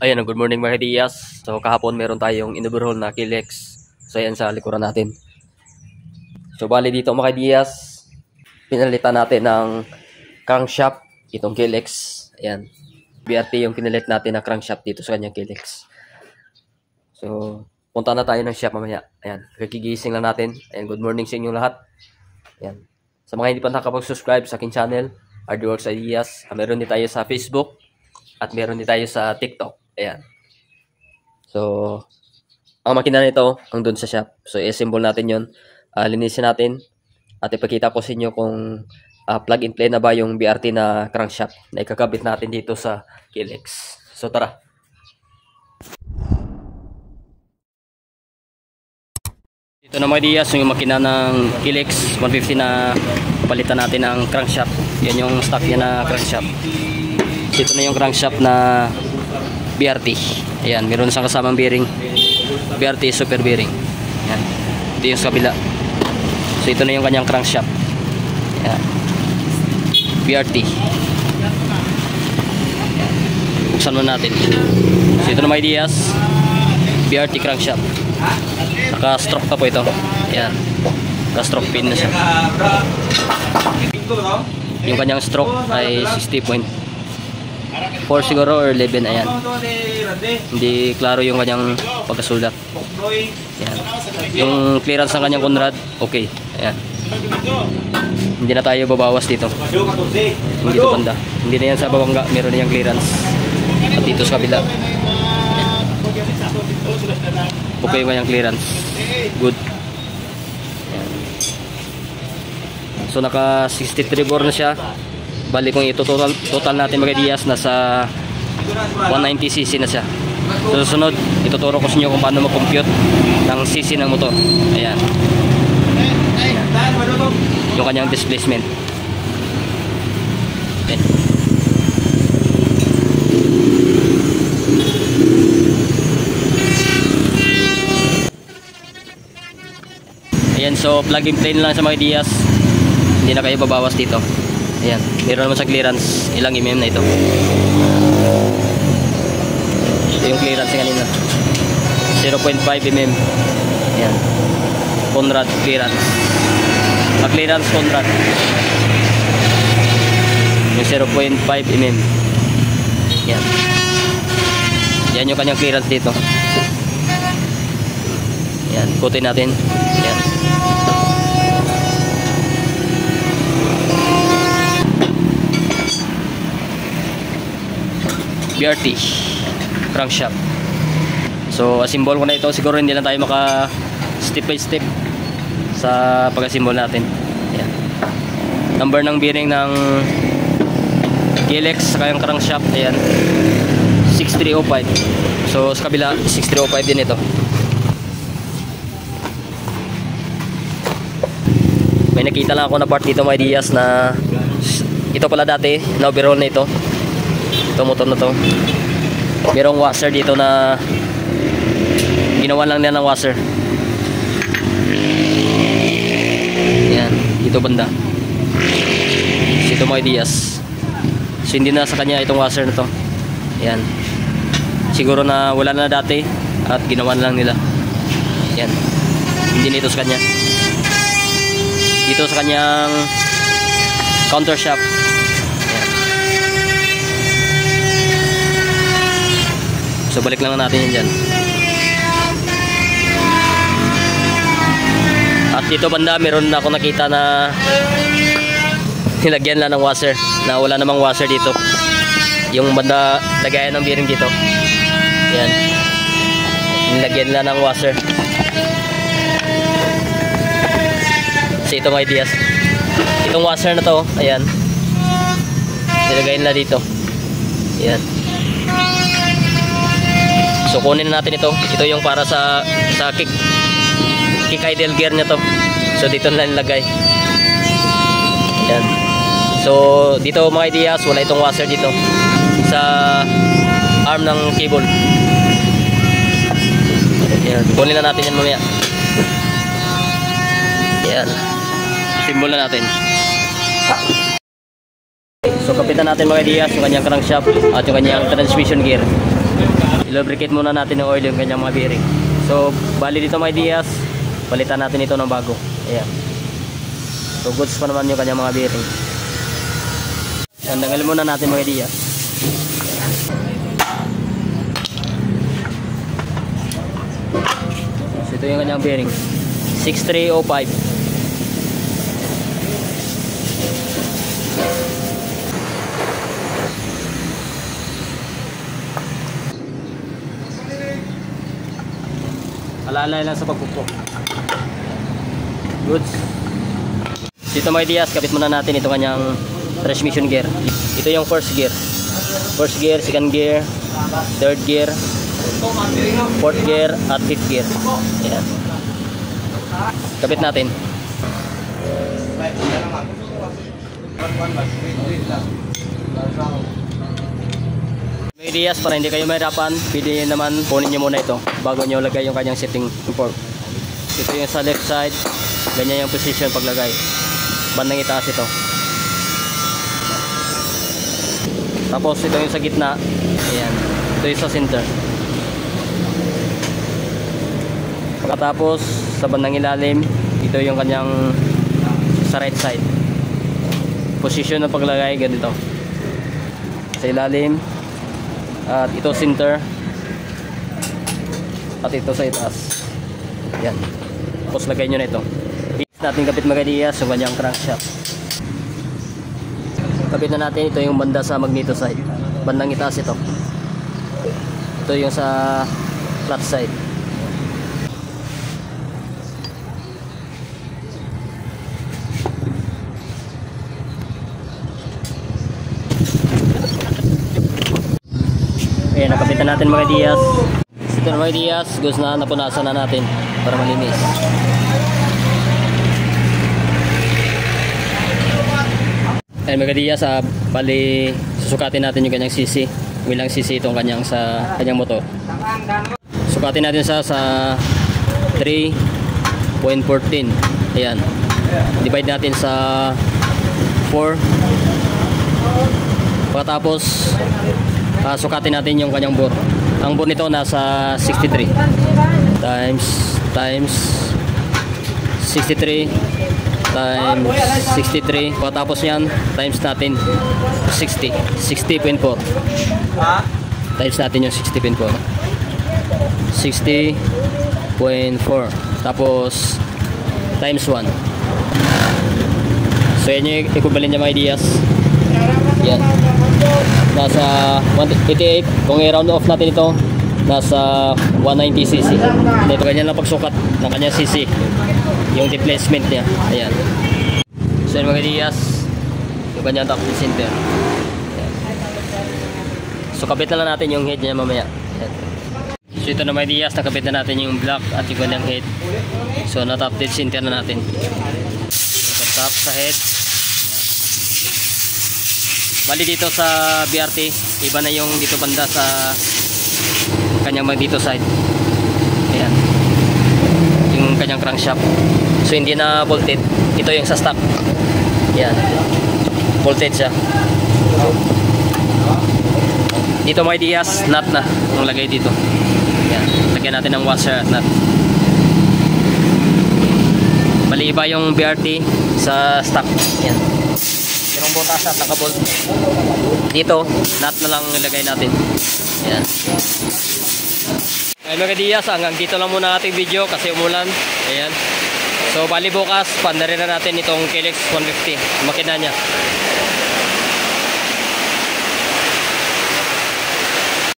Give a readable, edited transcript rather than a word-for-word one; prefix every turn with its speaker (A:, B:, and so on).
A: Ayan, good morning mga Diyas. So kahapon meron tayong in-overhaul na Kilex. So ayan sa likuran natin. So bali dito mga Diyas, pinalitan natin ng crankshaft itong Kilex. Ayan. BRT yung pinalit natin na crankshaft dito sa kanyang Kilex. So punta na tayo ng shop mamaya. Ayan, kagigising lang natin. Ayan, good morning sa inyong lahat. Ayan. Sa mga hindi pa nakapag-subscribe sa aking channel, Hardworks Ideas, meron din tayo sa Facebook at meron din tayo sa TikTok. Ayan. So, ang makina nito, ang dun sa shop. So, i-assemble natin yon, linisin natin, at ipakita ko sa inyo kung plug and play na ba yung BRT na crankshaft na ikakabit natin dito sa Kilex. So, tara. Ito na mga Diyas, yung makina ng Kilex 150 na palitan natin ng crankshaft. Yan yung stock niya na crankshaft. Ito na yung crankshaft na BRT. Ayan, meron isang kasamang bearing. BRT super bearing. Ayan. Ito yung sa kabila. So ito na yung kanyang crankshaft. Ayan. BRT. Ayan. Buksan mo natin. So ito na mga Diyas, BRT crankshaft. Naka-stroke pa po ito. Ayan. Naka-stroke pin na siya. Yung kanyang stroke ay 60.4 siguro or 11. Ayan. Hindi klaro yung kanyang pagkasulat. Ayan. Yung clearance ng kanyang Conrad, okay. Ayan. Hindi na tayo babawas dito. Hindi dito banda. Hindi na yan sa babangga. Meron na yung clearance. At dito sa kabila. Okay yung kanyang clearance. Good. Ayan. So naka 63 bore na siya. Bali kung ito total natin mga Diyas, nasa 190cc na siya. So susunod, ituturo ko sa inyo kung paano mag-compute ng cc ng motor. Ayan. Ayan. Yung kanyang displacement. Okay. Ayan, so plug and play lang sa mga Diyas. Hindi na kayo babawas dito. Ayan, meron naman sa clearance. Ilang mm na ito. Ito yung clearance kanina. 0.5 mm. Ayan. Conrad clearance. Clearance Conrad. Yung 0.5 mm. Ayan. Yan yung kanyang clearance dito. Ayan, kutin natin. Ayan. BRT crankshaft. So assemble ko na ito. Siguro hindi lang tayo maka step by step sa pag-assemble natin. Ayan. Number ng bearing ng Kilex sa kayang crankshaft. Ayan, 6305. So sa kabila 6305 din ito. May nakita lang ako na part dito mga Diyas na ito pala dati na overhaul na ito. Ito motor na to, merong washer dito na ginawa lang niya ng washer. Ayan, dito banda. So ito mga Diyas. So hindi na sa kanya itong washer na to. Ayan. Siguro na wala na dati at ginawa na lang nila. Ayan. Hindi nito sa kanya. Dito sa kanyang counter shaft. So balik lang natin yan dyan. At dito banda meron na ako nakita na nilagyan lang ng washer, na wala namang washer dito. Yung banda lagayan ng bearing dito. Yan. Nilagyan lang ng washer. So ito mga Diyas, itong washer na to, ayan, nilagayan na dito. Ayan. So kunin na natin ito. Ito yung para sa kick idle gear niya to. So dito na nilagay. Ayan. So dito mga Diyas, wala itong washer dito sa arm ng cable. Ayan. Kunin na natin yan mamaya. Ayan. Simbol na natin. So kapitan natin mga Diyas yung kanyang crankshaft at yung kanyang transmission gear. lubricate muna natin ng oil yung kanyang mga bearing. So bali dito mga Diaz, palitan natin ito ng bago. Ayan. So goods pa naman yung kanyang mga bearing. Tanggalin muna natin mga Diaz. So ito yung kanyang bearing 6305. Alalay lang sa pagpupok. Goods. Dito mga Diaz, kapit muna natin ito kanyang transmission gear. Ito yung first gear. First gear, second gear, third gear, fourth gear, at fifth gear. Ayan. Kapit natin. Mga Diaz, para hindi kayo mahirapan, pwede naman punin nyo muna ito bago nyo lagay yung kanyang setting fork. Ito yung sa left side, ganyan yung position paglagay. Bandang itaas ito. Tapos ito yung sa gitna. Ayan. Ito yung sa center. Pagkatapos sa bandang ilalim, ito yung kanyang sa right side. Position ng paglagay ganito. Sa ilalim. At ito center. At ito sa itaas. Yan. Tapos lagay nyo na ito. Natin kapit mga Diaz yung kanyang crankshaft. Kapit na natin ito yung banda sa magneto side. Bandang itaas ito. Ito yung sa flat side. Ayan, nakapitan natin mga Diaz. Ito na mga Diaz, gusto na napunasan na natin para malinis. Ayan mga Diaz, bali susukatin natin yung kanyang sisi. Bilang sisi itong kanyang sa kanyang motor. Sukatin natin sa 3.14. Ayan. Divide natin sa 4. Pagkatapos sukatin natin yung kanyang bore. Ang bore nito nasa 63 times 63 times 63. Pagkatapos yan times natin 60.4 times natin yung 60.4 tapos times 1. So yan yung equivalent niya mga Diaz. Yan. Nasa 188. Kung i-round off natin ito, nasa 190cc. Ito ganyan lang pagsukat ng kanyang cc. Yung displacement niya. Ayan. So yan mga Diaz, yung kanyang top center. Ayan. So kabit na lang natin yung head niya mamaya. Ayan. So ito na mga Diaz, nakabit na natin yung block at yung kanyang head. So na-top dead center na natin. So top sa head. Bali dito sa BRT, iba na yung dito banda sa kanyang dito side. Ayan. Yung kanyang crankshaft. So hindi na bolted. Ito yung sa stock. Ayan. Bolted siya. Dito mga Diaz, nut na ang lagay dito. Ayan. Lagyan natin ng washer at nut. Bali iba yung BRT sa stock. Ayan. Yung butas at nakabolt. Dito, nut na lang ilagay natin. Ayan. Ay mga Diaz, hanggang dito lang muna ating video kasi umulan. Ayan. So bali bukas, pandarin na natin itong KLX 150. Makina niya.